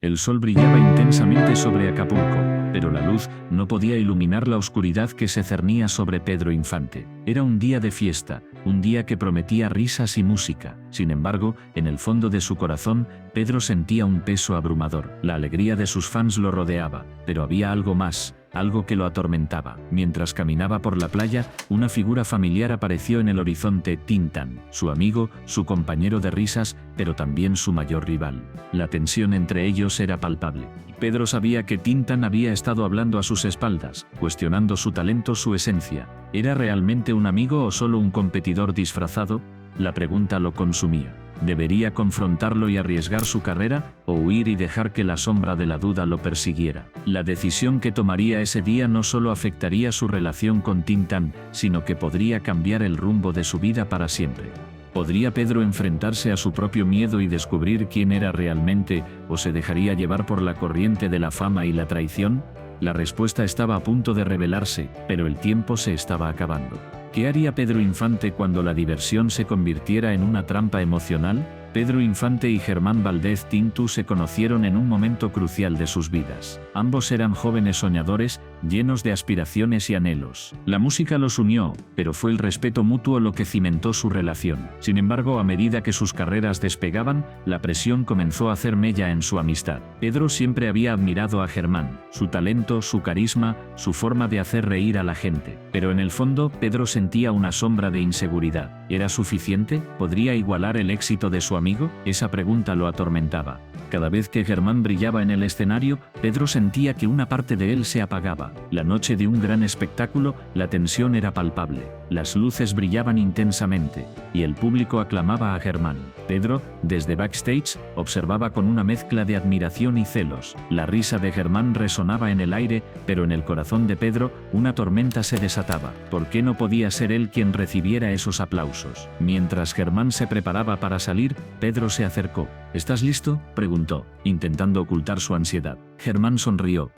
El sol brillaba intensamente sobre Acapulco, pero la luz no podía iluminar la oscuridad que se cernía sobre Pedro Infante. Era un día de fiesta, un día que prometía risas y música. Sin embargo, en el fondo de su corazón, Pedro sentía un peso abrumador. La alegría de sus fans lo rodeaba, pero había algo más, algo que lo atormentaba. Mientras caminaba por la playa, una figura familiar apareció en el horizonte: Tintán, su amigo, su compañero de risas, pero también su mayor rival. La tensión entre ellos era palpable. Pedro sabía que Tintán había estado hablando a sus espaldas, cuestionando su talento, su esencia. ¿Era realmente un amigo o solo un competidor disfrazado? La pregunta lo consumía. ¿Debería confrontarlo y arriesgar su carrera, o huir y dejar que la sombra de la duda lo persiguiera? La decisión que tomaría ese día no solo afectaría su relación con Tintán, sino que podría cambiar el rumbo de su vida para siempre. ¿Podría Pedro enfrentarse a su propio miedo y descubrir quién era realmente, o se dejaría llevar por la corriente de la fama y la traición? La respuesta estaba a punto de revelarse, pero el tiempo se estaba acabando. ¿Qué haría Pedro Infante cuando la diversión se convirtiera en una trampa emocional? Pedro Infante y Germán Valdez Tintu se conocieron en un momento crucial de sus vidas. Ambos eran jóvenes soñadores, llenos de aspiraciones y anhelos. La música los unió, pero fue el respeto mutuo lo que cimentó su relación. Sin embargo, a medida que sus carreras despegaban, la presión comenzó a hacer mella en su amistad. Pedro siempre había admirado a Germán, su talento, su carisma, su forma de hacer reír a la gente. Pero en el fondo, Pedro sentía una sombra de inseguridad. ¿Era suficiente? ¿Podría igualar el éxito de su amigo? Esa pregunta lo atormentaba. Cada vez que Germán brillaba en el escenario, Pedro sentía que una parte de él se apagaba. La noche de un gran espectáculo, la tensión era palpable. Las luces brillaban intensamente, y el público aclamaba a Germán. Pedro, desde backstage, observaba con una mezcla de admiración y celos. La risa de Germán resonaba en el aire, pero en el corazón de Pedro, una tormenta se desataba. ¿Por qué no podía ser él quien recibiera esos aplausos? Mientras Germán se preparaba para salir, Pedro se acercó. ¿Estás listo?, preguntó, intentando ocultar su ansiedad. Germán sonrió,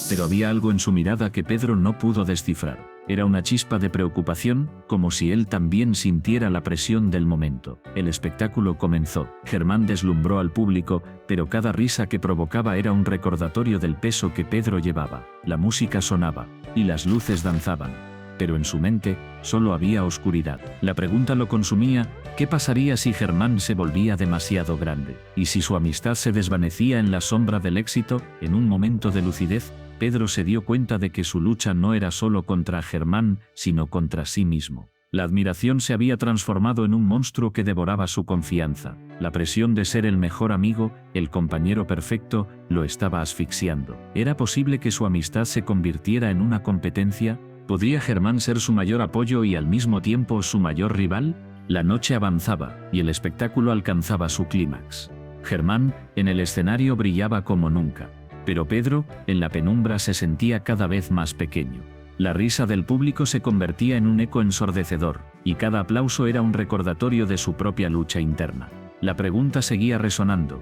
pero había algo en su mirada que Pedro no pudo descifrar. Era una chispa de preocupación, como si él también sintiera la presión del momento. El espectáculo comenzó. Germán deslumbró al público, pero cada risa que provocaba era un recordatorio del peso que Pedro llevaba. La música sonaba, y las luces danzaban. Pero en su mente, solo había oscuridad. La pregunta lo consumía: ¿qué pasaría si Germán se volvía demasiado grande? ¿Y si su amistad se desvanecía en la sombra del éxito? En un momento de lucidez, Pedro se dio cuenta de que su lucha no era solo contra Germán, sino contra sí mismo. La admiración se había transformado en un monstruo que devoraba su confianza. La presión de ser el mejor amigo, el compañero perfecto, lo estaba asfixiando. ¿Era posible que su amistad se convirtiera en una competencia? ¿Podría Germán ser su mayor apoyo y al mismo tiempo su mayor rival? La noche avanzaba, y el espectáculo alcanzaba su clímax. Germán, en el escenario, brillaba como nunca. Pero Pedro, en la penumbra, se sentía cada vez más pequeño. La risa del público se convertía en un eco ensordecedor, y cada aplauso era un recordatorio de su propia lucha interna. La pregunta seguía resonando.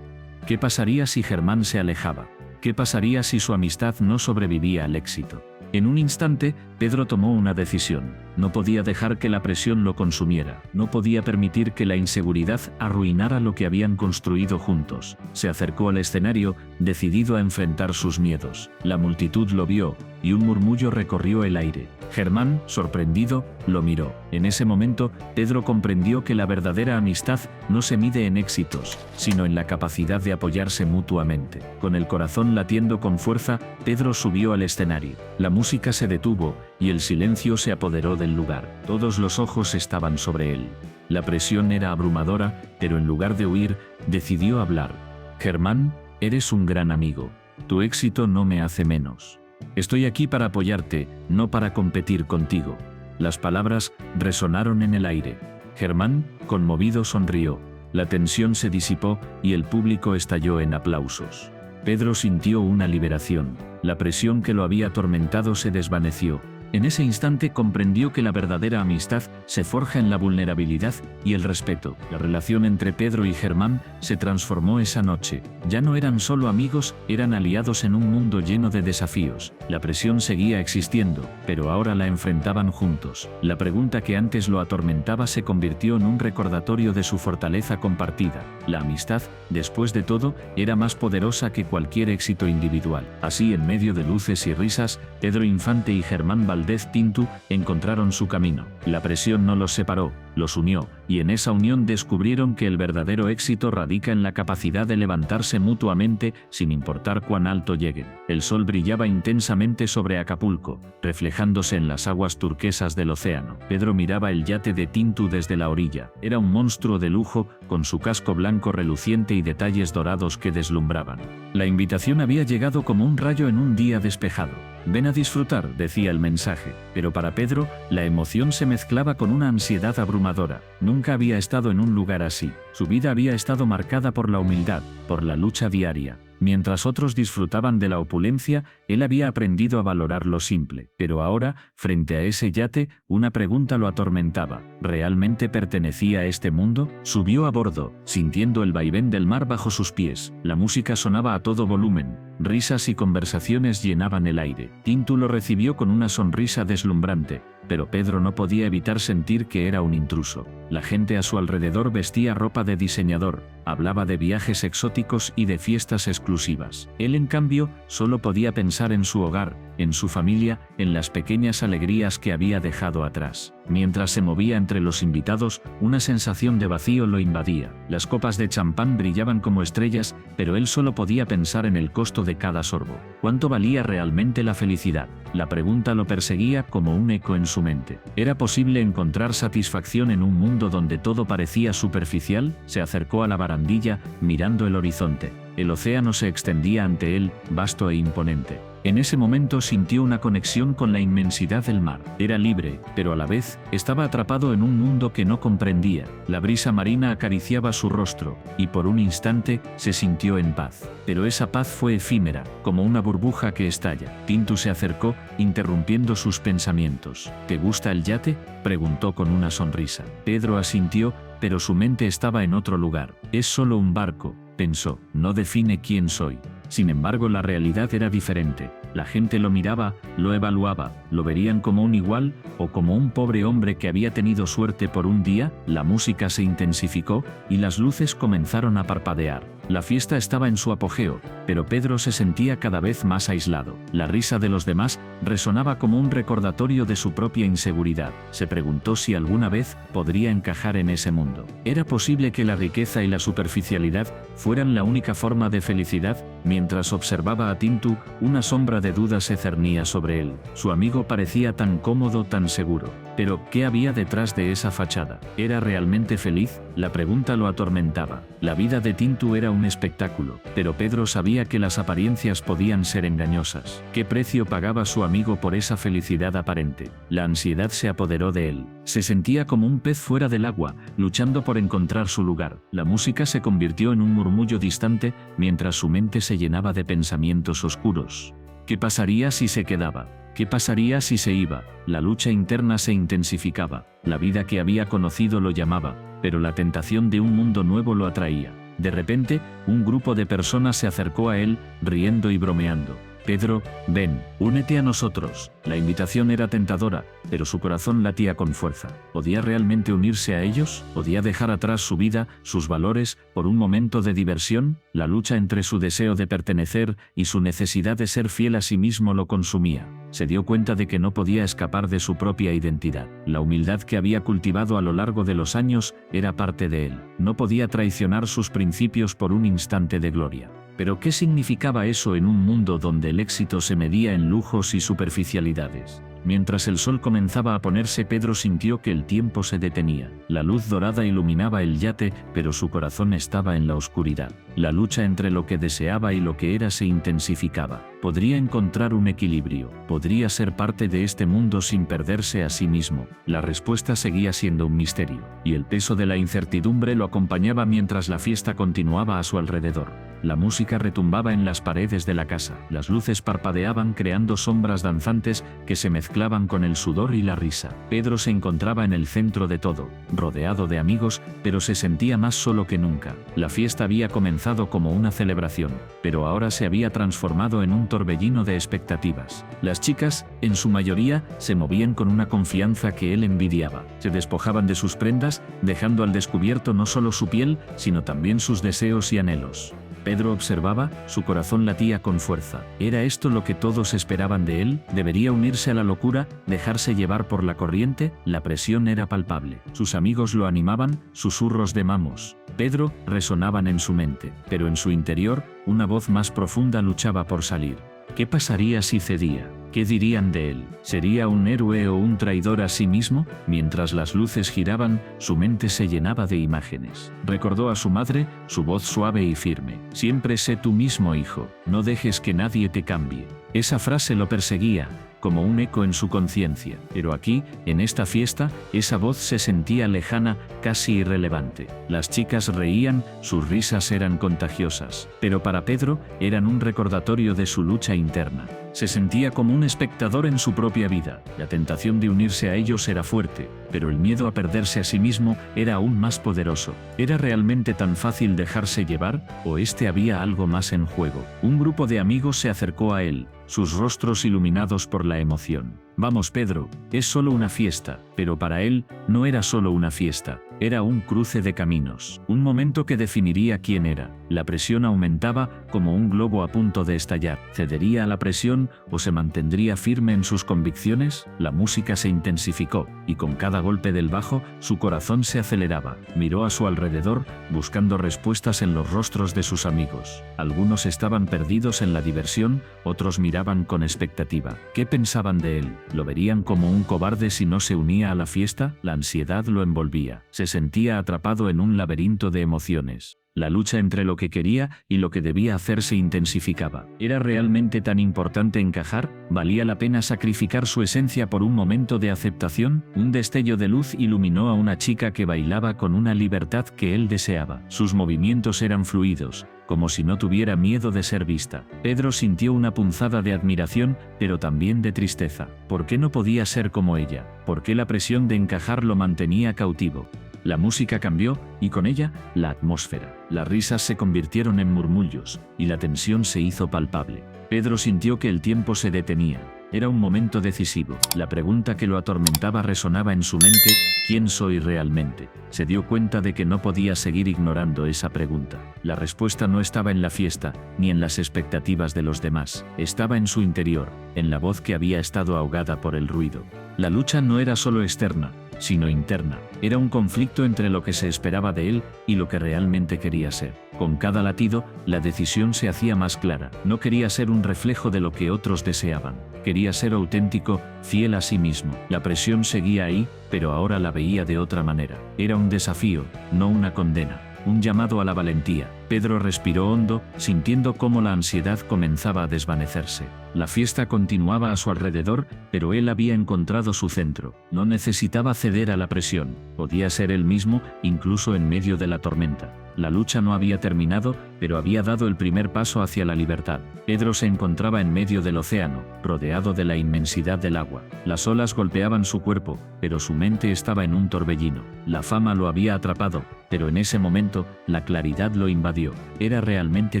¿Qué pasaría si Germán se alejaba? ¿Qué pasaría si su amistad no sobrevivía al éxito? En un instante, Pedro tomó una decisión. No podía dejar que la presión lo consumiera. No podía permitir que la inseguridad arruinara lo que habían construido juntos. Se acercó al escenario, decidido a enfrentar sus miedos. La multitud lo vio, y un murmullo recorrió el aire. Germán, sorprendido, lo miró. En ese momento, Pedro comprendió que la verdadera amistad no se mide en éxitos, sino en la capacidad de apoyarse mutuamente. Con el corazón latiendo con fuerza, Pedro subió al escenario. La música se detuvo, y el silencio se apoderó del lugar. Todos los ojos estaban sobre él. La presión era abrumadora, pero en lugar de huir, decidió hablar. Germán, eres un gran amigo. Tu éxito no me hace menos. Estoy aquí para apoyarte, no para competir contigo. Las palabras resonaron en el aire. Germán, conmovido, sonrió. La tensión se disipó, y el público estalló en aplausos. Pedro sintió una liberación. La presión que lo había atormentado se desvaneció. En ese instante comprendió que la verdadera amistad se forja en la vulnerabilidad y el respeto. La relación entre Pedro y Germán se transformó esa noche. Ya no eran solo amigos, eran aliados en un mundo lleno de desafíos. La presión seguía existiendo, pero ahora la enfrentaban juntos. La pregunta que antes lo atormentaba se convirtió en un recordatorio de su fortaleza compartida. La amistad, después de todo, era más poderosa que cualquier éxito individual. Así, en medio de luces y risas, Pedro Infante y Germán Valdez Tintu encontraron su camino. La presión no los separó, los unió, y en esa unión descubrieron que el verdadero éxito radica en la capacidad de levantarse mutuamente sin importar cuán alto lleguen. El sol brillaba intensamente sobre Acapulco, reflejándose en las aguas turquesas del océano. Pedro miraba el yate de Tintu desde la orilla. Era un monstruo de lujo, con su casco blanco reluciente y detalles dorados que deslumbraban. La invitación había llegado como un rayo en un día despejado. «Ven a disfrutar», decía el mensaje, pero para Pedro, la emoción se mezclaba con una ansiedad abrumadora. Nunca había estado en un lugar así. Su vida había estado marcada por la humildad, por la lucha diaria. Mientras otros disfrutaban de la opulencia, él había aprendido a valorar lo simple. Pero ahora, frente a ese yate, una pregunta lo atormentaba. ¿Realmente pertenecía a este mundo? Subió a bordo, sintiendo el vaivén del mar bajo sus pies. La música sonaba a todo volumen. Risas y conversaciones llenaban el aire. Tintu lo recibió con una sonrisa deslumbrante, pero Pedro no podía evitar sentir que era un intruso. La gente a su alrededor vestía ropa de diseñador, hablaba de viajes exóticos y de fiestas exclusivas. Él, en cambio, solo podía pensar en su hogar, en su familia, en las pequeñas alegrías que había dejado atrás. Mientras se movía entre los invitados, una sensación de vacío lo invadía. Las copas de champán brillaban como estrellas, pero él solo podía pensar en el costo de cada sorbo. ¿Cuánto valía realmente la felicidad? La pregunta lo perseguía como un eco en su mente. ¿Era posible encontrar satisfacción en un mundo donde todo parecía superficial? Se acercó a la barandilla, mirando el horizonte. El océano se extendía ante él, vasto e imponente. En ese momento sintió una conexión con la inmensidad del mar. Era libre, pero a la vez, estaba atrapado en un mundo que no comprendía. La brisa marina acariciaba su rostro, y por un instante, se sintió en paz. Pero esa paz fue efímera, como una burbuja que estalla. Tintu se acercó, interrumpiendo sus pensamientos. ¿Te gusta el yate?, preguntó con una sonrisa. Pedro asintió, pero su mente estaba en otro lugar. Es solo un barco, pensó, no define quién soy. Sin embargo, la realidad era diferente. La gente lo miraba, lo evaluaba, lo verían como un igual o como un pobre hombre que había tenido suerte por un día. La música se intensificó y las luces comenzaron a parpadear. La fiesta estaba en su apogeo, pero Pedro se sentía cada vez más aislado. La risa de los demás resonaba como un recordatorio de su propia inseguridad. Se preguntó si alguna vez podría encajar en ese mundo. ¿Era posible que la riqueza y la superficialidad fueran la única forma de felicidad? Mientras observaba a Tintu, una sombra de duda se cernía sobre él. Su amigo parecía tan cómodo, tan seguro. Pero, ¿qué había detrás de esa fachada? ¿Era realmente feliz? La pregunta lo atormentaba. La vida de Tintu era un espectáculo, pero Pedro sabía que las apariencias podían ser engañosas. ¿Qué precio pagaba su amigo por esa felicidad aparente? La ansiedad se apoderó de él. Se sentía como un pez fuera del agua, luchando por encontrar su lugar. La música se convirtió en un murmullo distante, mientras su mente se llenaba de pensamientos oscuros. ¿Qué pasaría si se quedaba? ¿Qué pasaría si se iba? La lucha interna se intensificaba. La vida que había conocido lo llamaba, pero la tentación de un mundo nuevo lo atraía. De repente, un grupo de personas se acercó a él, riendo y bromeando. «Pedro, ven, únete a nosotros». La invitación era tentadora, pero su corazón latía con fuerza. ¿Podía realmente unirse a ellos? ¿Podía dejar atrás su vida, sus valores, por un momento de diversión? La lucha entre su deseo de pertenecer y su necesidad de ser fiel a sí mismo lo consumía. Se dio cuenta de que no podía escapar de su propia identidad. La humildad que había cultivado a lo largo de los años era parte de él. No podía traicionar sus principios por un instante de gloria. Pero ¿qué significaba eso en un mundo donde el éxito se medía en lujos y superficialidades? Mientras el sol comenzaba a ponerse, Pedro sintió que el tiempo se detenía. La luz dorada iluminaba el yate, pero su corazón estaba en la oscuridad. La lucha entre lo que deseaba y lo que era se intensificaba. ¿Podría encontrar un equilibrio? ¿Podría ser parte de este mundo sin perderse a sí mismo? La respuesta seguía siendo un misterio, y el peso de la incertidumbre lo acompañaba mientras la fiesta continuaba a su alrededor. La música retumbaba en las paredes de la casa. Las luces parpadeaban creando sombras danzantes que se mezclaban con el sudor y la risa. Pedro se encontraba en el centro de todo, rodeado de amigos, pero se sentía más solo que nunca. La fiesta había comenzado como una celebración, pero ahora se había transformado en un torbellino de expectativas. Las chicas, en su mayoría, se movían con una confianza que él envidiaba. Se despojaban de sus prendas, dejando al descubierto no solo su piel, sino también sus deseos y anhelos. Pedro observaba, su corazón latía con fuerza. ¿Era esto lo que todos esperaban de él? ¿Debería unirse a la locura, dejarse llevar por la corriente? La presión era palpable. Sus amigos lo animaban, susurros de "vamos, Pedro" resonaban en su mente, pero en su interior, una voz más profunda luchaba por salir. ¿Qué pasaría si cedía? ¿Qué dirían de él? ¿Sería un héroe o un traidor a sí mismo? Mientras las luces giraban, su mente se llenaba de imágenes. Recordó a su madre, su voz suave y firme. Siempre sé tú mismo, hijo, no dejes que nadie te cambie. Esa frase lo perseguía, como un eco en su conciencia. Pero aquí, en esta fiesta, esa voz se sentía lejana, casi irrelevante. Las chicas reían, sus risas eran contagiosas. Pero para Pedro, eran un recordatorio de su lucha interna. Se sentía como un espectador en su propia vida. La tentación de unirse a ellos era fuerte, pero el miedo a perderse a sí mismo era aún más poderoso. ¿Era realmente tan fácil dejarse llevar, o había algo más en juego? Un grupo de amigos se acercó a él, sus rostros iluminados por la emoción. Vamos, Pedro, es solo una fiesta, pero para él, no era solo una fiesta. Era un cruce de caminos, un momento que definiría quién era. La presión aumentaba como un globo a punto de estallar. ¿Cedería a la presión o se mantendría firme en sus convicciones? La música se intensificó, y con cada golpe del bajo, su corazón se aceleraba. Miró a su alrededor, buscando respuestas en los rostros de sus amigos. Algunos estaban perdidos en la diversión, otros miraban con expectativa. ¿Qué pensaban de él? ¿Lo verían como un cobarde si no se unía a la fiesta? La ansiedad lo envolvía. Se sentía atrapado en un laberinto de emociones. La lucha entre lo que quería y lo que debía hacer se intensificaba. ¿Era realmente tan importante encajar? ¿Valía la pena sacrificar su esencia por un momento de aceptación? Un destello de luz iluminó a una chica que bailaba con una libertad que él deseaba. Sus movimientos eran fluidos, como si no tuviera miedo de ser vista. Pedro sintió una punzada de admiración, pero también de tristeza. ¿Por qué no podía ser como ella? ¿Por qué la presión de encajar lo mantenía cautivo? La música cambió, y con ella, la atmósfera. Las risas se convirtieron en murmullos, y la tensión se hizo palpable. Pedro sintió que el tiempo se detenía. Era un momento decisivo. La pregunta que lo atormentaba resonaba en su mente: ¿quién soy realmente? Se dio cuenta de que no podía seguir ignorando esa pregunta. La respuesta no estaba en la fiesta, ni en las expectativas de los demás. Estaba en su interior, en la voz que había estado ahogada por el ruido. La lucha no era solo externa, sino interna. Era un conflicto entre lo que se esperaba de él y lo que realmente quería ser. Con cada latido, la decisión se hacía más clara. No quería ser un reflejo de lo que otros deseaban. Quería ser auténtico, fiel a sí mismo. La presión seguía ahí, pero ahora la veía de otra manera. Era un desafío, no una condena. Un llamado a la valentía. Pedro respiró hondo, sintiendo cómo la ansiedad comenzaba a desvanecerse. La fiesta continuaba a su alrededor, pero él había encontrado su centro. No necesitaba ceder a la presión. Podía ser él mismo, incluso en medio de la tormenta. La lucha no había terminado, pero había dado el primer paso hacia la libertad. Pedro se encontraba en medio del océano, rodeado de la inmensidad del agua. Las olas golpeaban su cuerpo, pero su mente estaba en un torbellino. La fama lo había atrapado, pero en ese momento, la claridad lo invadió. ¿Era realmente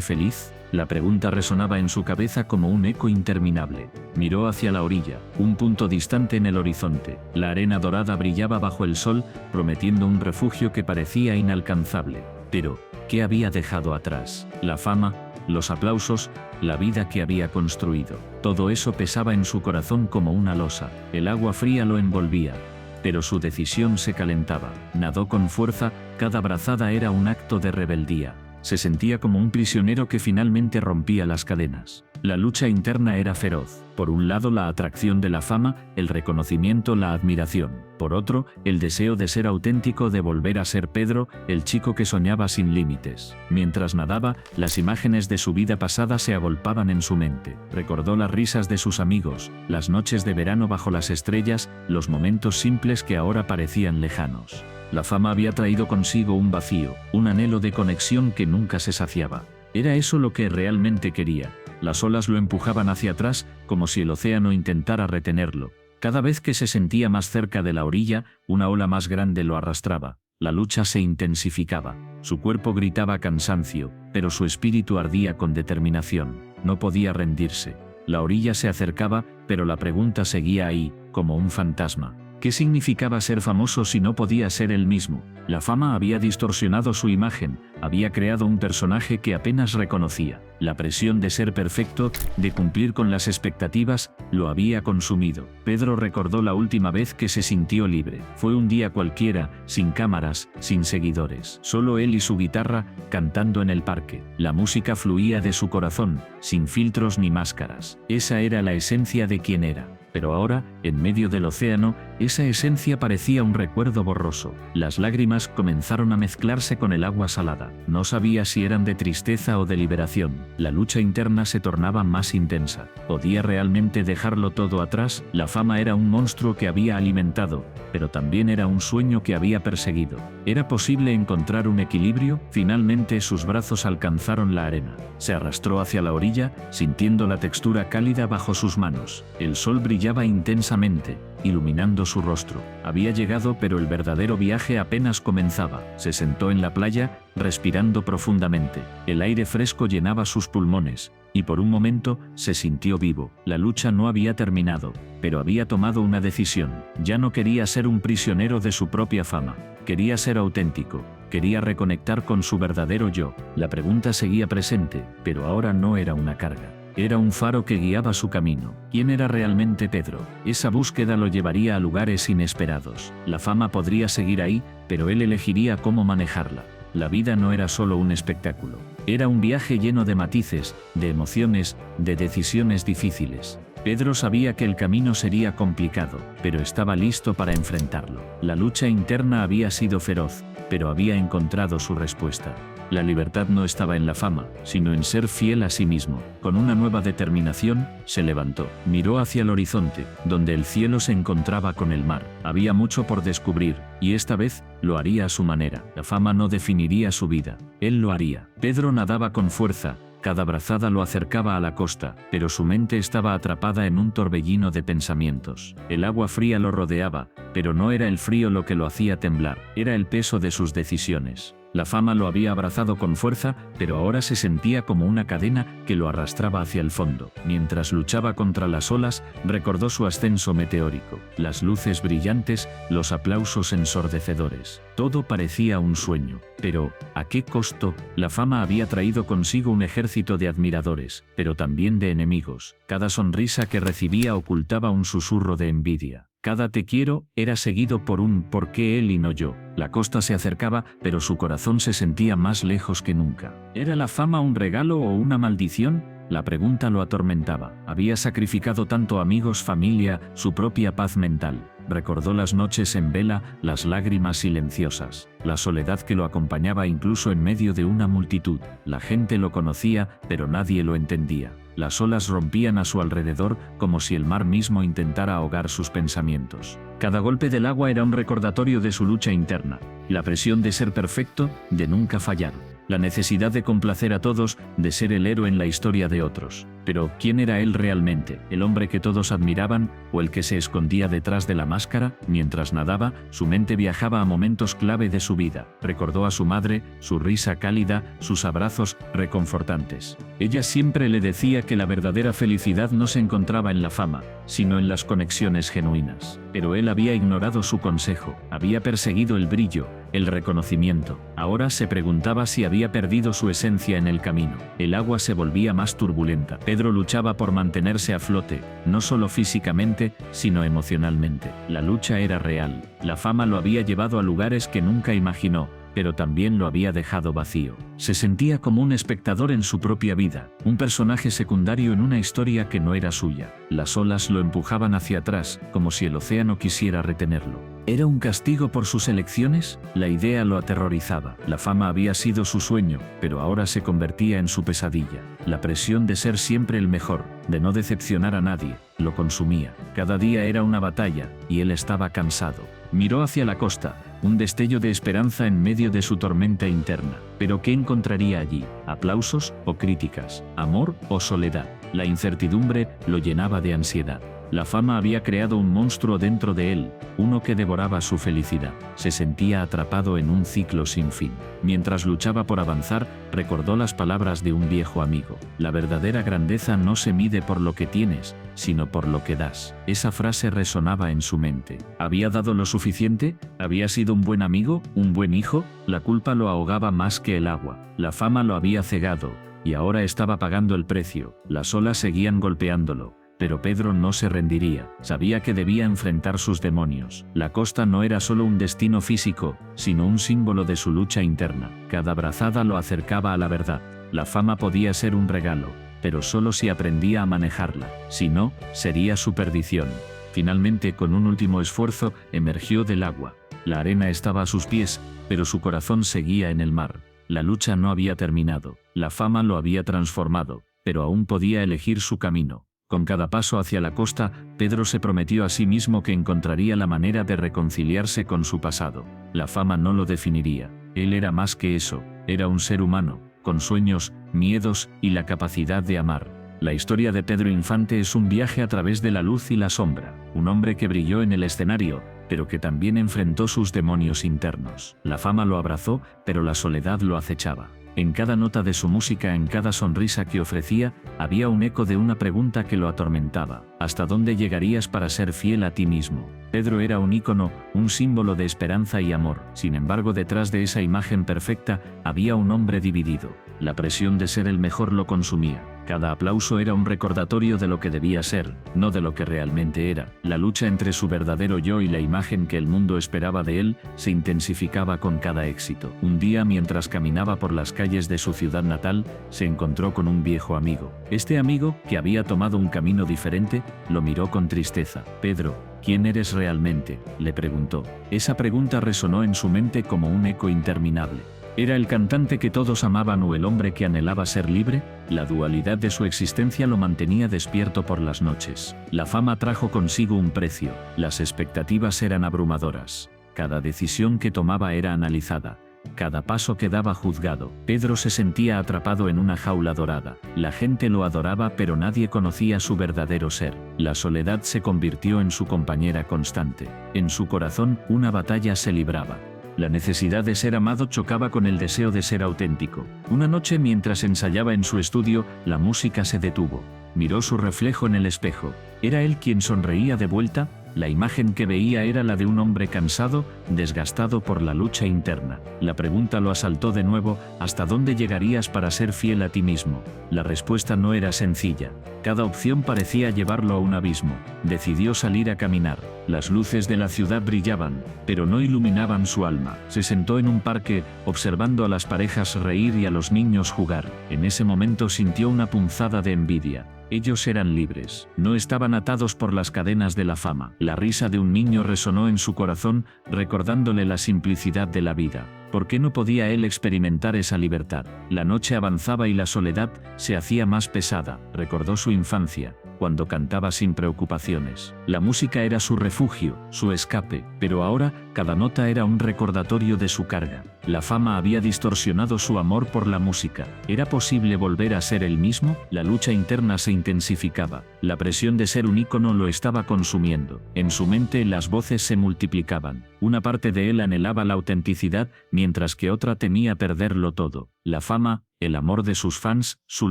feliz? La pregunta resonaba en su cabeza como un eco interminable. Miró hacia la orilla, un punto distante en el horizonte. La arena dorada brillaba bajo el sol, prometiendo un refugio que parecía inalcanzable. Pero, ¿qué había dejado atrás? La fama, los aplausos, la vida que había construido. Todo eso pesaba en su corazón como una losa. El agua fría lo envolvía, pero su decisión se calentaba. Nadó con fuerza, cada brazada era un acto de rebeldía. Se sentía como un prisionero que finalmente rompía las cadenas. La lucha interna era feroz. Por un lado, la atracción de la fama, el reconocimiento, la admiración. Por otro, el deseo de ser auténtico, de volver a ser Pedro, el chico que soñaba sin límites. Mientras nadaba, las imágenes de su vida pasada se agolpaban en su mente. Recordó las risas de sus amigos, las noches de verano bajo las estrellas, los momentos simples que ahora parecían lejanos. La fama había traído consigo un vacío, un anhelo de conexión que nunca se saciaba. Era eso lo que realmente quería. Las olas lo empujaban hacia atrás, como si el océano intentara retenerlo. Cada vez que se sentía más cerca de la orilla, una ola más grande lo arrastraba. La lucha se intensificaba. Su cuerpo gritaba cansancio, pero su espíritu ardía con determinación. No podía rendirse. La orilla se acercaba, pero la pregunta seguía ahí, como un fantasma. ¿Qué significaba ser famoso si no podía ser él mismo? La fama había distorsionado su imagen, había creado un personaje que apenas reconocía. La presión de ser perfecto, de cumplir con las expectativas, lo había consumido. Pedro recordó la última vez que se sintió libre. Fue un día cualquiera, sin cámaras, sin seguidores. Solo él y su guitarra, cantando en el parque. La música fluía de su corazón, sin filtros ni máscaras. Esa era la esencia de quien era. Pero ahora, en medio del océano, esa esencia parecía un recuerdo borroso. Las lágrimas comenzaron a mezclarse con el agua salada. No sabía si eran de tristeza o de liberación. La lucha interna se tornaba más intensa. ¿Podía realmente dejarlo todo atrás? La fama era un monstruo que había alimentado, pero también era un sueño que había perseguido. ¿Era posible encontrar un equilibrio? Finalmente sus brazos alcanzaron la arena. Se arrastró hacia la orilla, sintiendo la textura cálida bajo sus manos. El sol brillaba intensamente, iluminando su rostro. Había llegado, pero el verdadero viaje apenas comenzaba. Se sentó en la playa, respirando profundamente. El aire fresco llenaba sus pulmones, y por un momento se sintió vivo. La lucha no había terminado, pero había tomado una decisión. Ya no quería ser un prisionero de su propia fama. Quería ser auténtico. Quería reconectar con su verdadero yo. La pregunta seguía presente, pero ahora no era una carga. Era un faro que guiaba su camino. ¿Quién era realmente Pedro? Esa búsqueda lo llevaría a lugares inesperados. La fama podría seguir ahí, pero él elegiría cómo manejarla. La vida no era solo un espectáculo. Era un viaje lleno de matices, de emociones, de decisiones difíciles. Pedro sabía que el camino sería complicado, pero estaba listo para enfrentarlo. La lucha interna había sido feroz, pero había encontrado su respuesta. La libertad no estaba en la fama, sino en ser fiel a sí mismo. Con una nueva determinación, se levantó. Miró hacia el horizonte, donde el cielo se encontraba con el mar. Había mucho por descubrir, y esta vez, lo haría a su manera. La fama no definiría su vida, él lo haría. Pedro nadaba con fuerza. Cada brazada lo acercaba a la costa, pero su mente estaba atrapada en un torbellino de pensamientos. El agua fría lo rodeaba, pero no era el frío lo que lo hacía temblar, era el peso de sus decisiones. La fama lo había abrazado con fuerza, pero ahora se sentía como una cadena que lo arrastraba hacia el fondo. Mientras luchaba contra las olas, recordó su ascenso meteórico, las luces brillantes, los aplausos ensordecedores. Todo parecía un sueño. Pero, ¿a qué costo? La fama había traído consigo un ejército de admiradores, pero también de enemigos. Cada sonrisa que recibía ocultaba un susurro de envidia. Cada te quiero era seguido por un ¿por qué él y no yo? La costa se acercaba, pero su corazón se sentía más lejos que nunca. ¿Era la fama un regalo o una maldición? La pregunta lo atormentaba. Había sacrificado tanto amigos, familia, su propia paz mental. Recordó las noches en vela, las lágrimas silenciosas, la soledad que lo acompañaba incluso en medio de una multitud. La gente lo conocía, pero nadie lo entendía. Las olas rompían a su alrededor como si el mar mismo intentara ahogar sus pensamientos. Cada golpe del agua era un recordatorio de su lucha interna, la presión de ser perfecto, de nunca fallar. La necesidad de complacer a todos, de ser el héroe en la historia de otros. Pero, ¿quién era él realmente? ¿El hombre que todos admiraban, o el que se escondía detrás de la máscara? Mientras nadaba, su mente viajaba a momentos clave de su vida. Recordó a su madre, su risa cálida, sus abrazos reconfortantes. Ella siempre le decía que la verdadera felicidad no se encontraba en la fama, sino en las conexiones genuinas. Pero él había ignorado su consejo, había perseguido el brillo, el reconocimiento. Ahora se preguntaba si había perdido su esencia en el camino. El agua se volvía más turbulenta. Pedro luchaba por mantenerse a flote, no solo físicamente, sino emocionalmente. La lucha era real. La fama lo había llevado a lugares que nunca imaginó, pero también lo había dejado vacío. Se sentía como un espectador en su propia vida, un personaje secundario en una historia que no era suya. Las olas lo empujaban hacia atrás, como si el océano quisiera retenerlo. ¿Era un castigo por sus elecciones? La idea lo aterrorizaba. La fama había sido su sueño, pero ahora se convertía en su pesadilla. La presión de ser siempre el mejor, de no decepcionar a nadie, lo consumía. Cada día era una batalla, y él estaba cansado. Miró hacia la costa, un destello de esperanza en medio de su tormenta interna. Pero ¿qué encontraría allí? ¿Aplausos o críticas? ¿Amor o soledad? La incertidumbre lo llenaba de ansiedad. La fama había creado un monstruo dentro de él, uno que devoraba su felicidad. Se sentía atrapado en un ciclo sin fin. Mientras luchaba por avanzar, recordó las palabras de un viejo amigo. La verdadera grandeza no se mide por lo que tienes, sino por lo que das. Esa frase resonaba en su mente. ¿Había dado lo suficiente? ¿Había sido un buen amigo? ¿Un buen hijo? La culpa lo ahogaba más que el agua. La fama lo había cegado, y ahora estaba pagando el precio. Las olas seguían golpeándolo. Pero Pedro no se rendiría. Sabía que debía enfrentar sus demonios. La costa no era solo un destino físico, sino un símbolo de su lucha interna. Cada brazada lo acercaba a la verdad. La fama podía ser un regalo, pero solo si aprendía a manejarla. Si no, sería su perdición. Finalmente, con un último esfuerzo, emergió del agua. La arena estaba a sus pies, pero su corazón seguía en el mar. La lucha no había terminado. La fama lo había transformado, pero aún podía elegir su camino. Con cada paso hacia la costa, Pedro se prometió a sí mismo que encontraría la manera de reconciliarse con su pasado. La fama no lo definiría. Él era más que eso. Era un ser humano, con sueños, miedos y la capacidad de amar. La historia de Pedro Infante es un viaje a través de la luz y la sombra. Un hombre que brilló en el escenario, pero que también enfrentó sus demonios internos. La fama lo abrazó, pero la soledad lo acechaba. En cada nota de su música, en cada sonrisa que ofrecía, había un eco de una pregunta que lo atormentaba. ¿Hasta dónde llegarías para ser fiel a ti mismo? Pedro era un ícono, un símbolo de esperanza y amor. Sin embargo, detrás de esa imagen perfecta, había un hombre dividido. La presión de ser el mejor lo consumía. Cada aplauso era un recordatorio de lo que debía ser, no de lo que realmente era. La lucha entre su verdadero yo y la imagen que el mundo esperaba de él se intensificaba con cada éxito. Un día, mientras caminaba por las calles de su ciudad natal, se encontró con un viejo amigo. Este amigo, que había tomado un camino diferente, lo miró con tristeza. «Pedro, ¿quién eres realmente?», le preguntó. Esa pregunta resonó en su mente como un eco interminable. ¿Era el cantante que todos amaban o el hombre que anhelaba ser libre? La dualidad de su existencia lo mantenía despierto por las noches. La fama trajo consigo un precio. Las expectativas eran abrumadoras. Cada decisión que tomaba era analizada. Cada paso quedaba juzgado. Pedro se sentía atrapado en una jaula dorada. La gente lo adoraba, pero nadie conocía su verdadero ser. La soledad se convirtió en su compañera constante. En su corazón, una batalla se libraba. La necesidad de ser amado chocaba con el deseo de ser auténtico. Una noche, mientras ensayaba en su estudio, la música se detuvo. Miró su reflejo en el espejo. ¿Era él quien sonreía de vuelta? La imagen que veía era la de un hombre cansado, desgastado por la lucha interna. La pregunta lo asaltó de nuevo: ¿hasta dónde llegarías para ser fiel a ti mismo? La respuesta no era sencilla. Cada opción parecía llevarlo a un abismo. Decidió salir a caminar. Las luces de la ciudad brillaban, pero no iluminaban su alma. Se sentó en un parque, observando a las parejas reír y a los niños jugar. En ese momento sintió una punzada de envidia. Ellos eran libres, no estaban atados por las cadenas de la fama. La risa de un niño resonó en su corazón, recordándole la simplicidad de la vida. ¿Por qué no podía él experimentar esa libertad? La noche avanzaba y la soledad se hacía más pesada. Recordó su infancia, cuando cantaba sin preocupaciones. La música era su refugio, su escape, pero ahora cada nota era un recordatorio de su carga. La fama había distorsionado su amor por la música. ¿Era posible volver a ser el mismo? La lucha interna se intensificaba. La presión de ser un ícono lo estaba consumiendo. En su mente las voces se multiplicaban. Una parte de él anhelaba la autenticidad, mientras que otra temía perderlo todo. La fama, el amor de sus fans, su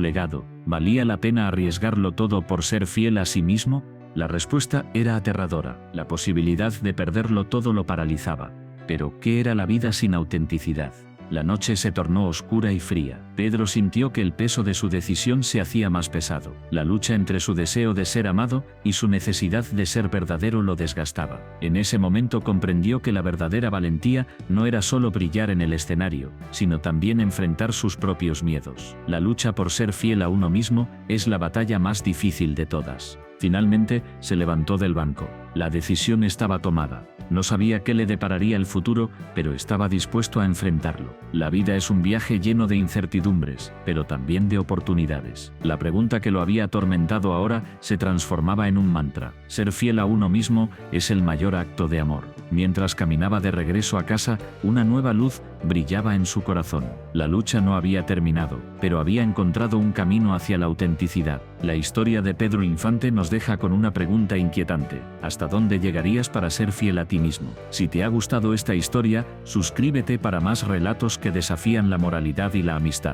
legado. ¿Valía la pena arriesgarlo todo por ser fiel a sí mismo? La respuesta era aterradora. La posibilidad de perderlo todo lo paralizaba. Pero, ¿qué era la vida sin autenticidad? La noche se tornó oscura y fría. Pedro sintió que el peso de su decisión se hacía más pesado. La lucha entre su deseo de ser amado y su necesidad de ser verdadero lo desgastaba. En ese momento comprendió que la verdadera valentía no era solo brillar en el escenario, sino también enfrentar sus propios miedos. La lucha por ser fiel a uno mismo es la batalla más difícil de todas. Finalmente, se levantó del banco. La decisión estaba tomada. No sabía qué le depararía el futuro, pero estaba dispuesto a enfrentarlo. La vida es un viaje lleno de incertidumbres, pero también de oportunidades. La pregunta que lo había atormentado ahora se transformaba en un mantra. Ser fiel a uno mismo es el mayor acto de amor. Mientras caminaba de regreso a casa, una nueva luz brillaba en su corazón. La lucha no había terminado, pero había encontrado un camino hacia la autenticidad. La historia de Pedro Infante nos deja con una pregunta inquietante: ¿hasta dónde llegarías para ser fiel a ti mismo? Si te ha gustado esta historia, suscríbete para más relatos que desafían la moralidad y la amistad.